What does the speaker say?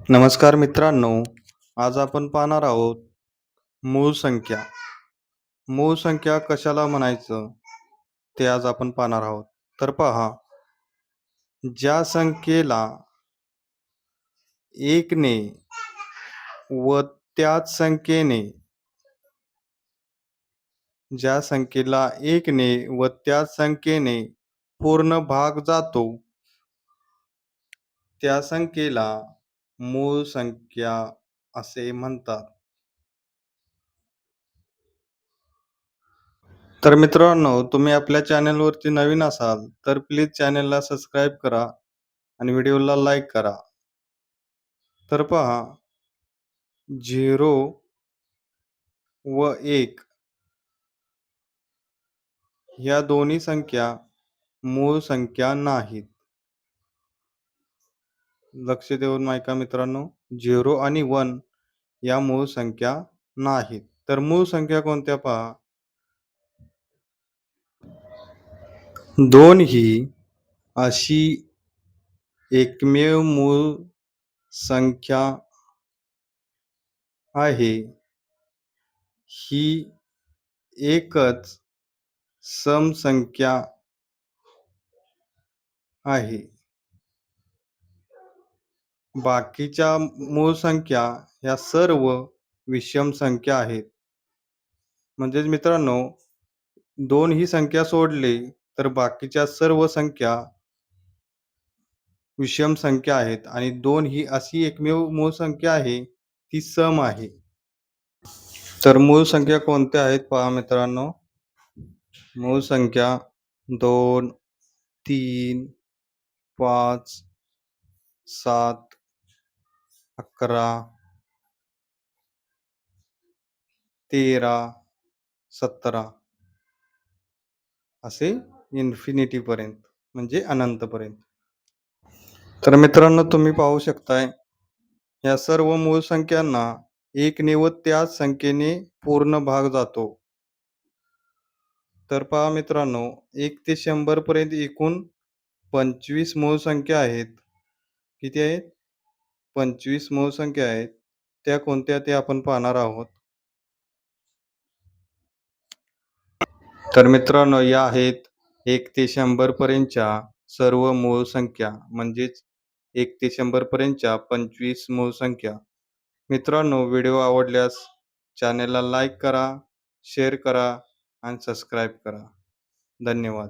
नमस्कार मित्रांनो, आज आपण पाहणार आहोत मूळ संख्या. मूळ संख्या कशाला म्हणायचं ते आज आपण पाहणार आहोत. तर पहा, ज्या संख्येला 1 ने व त्याच संख्येने ज्या संख्येला 1 ने व त्याच संख्येने पूर्ण भाग जातो, त्या संख्येला मूळ संख्या असे म्हणतात. तर मित्रांनो, तुम्ही आपल्या चॅनलवरती नवीन असाल, तर प्लीज चॅनलला सबस्क्राईब करा आणि व्हिडिओला लाईक करा. तर पहा, 0 व 1 ह्या दोन्ही संख्या मूळ संख्या नाहीत. लक्ष देऊन ऐका मित्रांनो, 0 आणि 1 या मूळ संख्या नाहीत. तर मूळ संख्या कोणत्या पहा, 2 ही अशी एकमेव मूळ संख्या आहे. ही एकच सम संख्या आहे. बाकीच्या मूळ संख्या ह्या सर्व विषम संख्या आहेत. म्हणजेच मित्रांनो, 2 ही संख्या सोडली तर बाकीच्या सर्व संख्या विषम संख्या आहेत आणि 2 ही अशी एकमेव मूळ संख्या आहे, ती सम आहे. तर मूळ संख्या कोणत्या आहेत पहा मित्रांनो. मूळ संख्या 2, 3, 5, 7, 11, 13, 17 असे इन्फिनिटीपर्यंत म्हणजे अनंतपर्यंत. तर मित्रांनो, तुम्ही पाहू शकताय, या सर्व मूळ संख्यांना 1 ने व त्याच संख्येने पूर्ण भाग जातो. तर पहा मित्रांनो, 1 ते 100 पर्यंत एकूण 25 मूळ संख्या आहेत. किती आहेत? 25 मूळ संख्या आहेत. त्या कोणत्या ते आपण पाहणार आहोत. तर मित्रांनो, या आहेत 1 ते 100 पर्यंतच्या सर्व मूळ संख्या, म्हणजेच 1 ते 100 पर्यंतच्या 25 मूळ संख्या. मित्रांनो, व्हिडिओ आवडल्यास चॅनेलला लाईक करा, शेअर करा आणि सबस्क्राईब करा. धन्यवाद.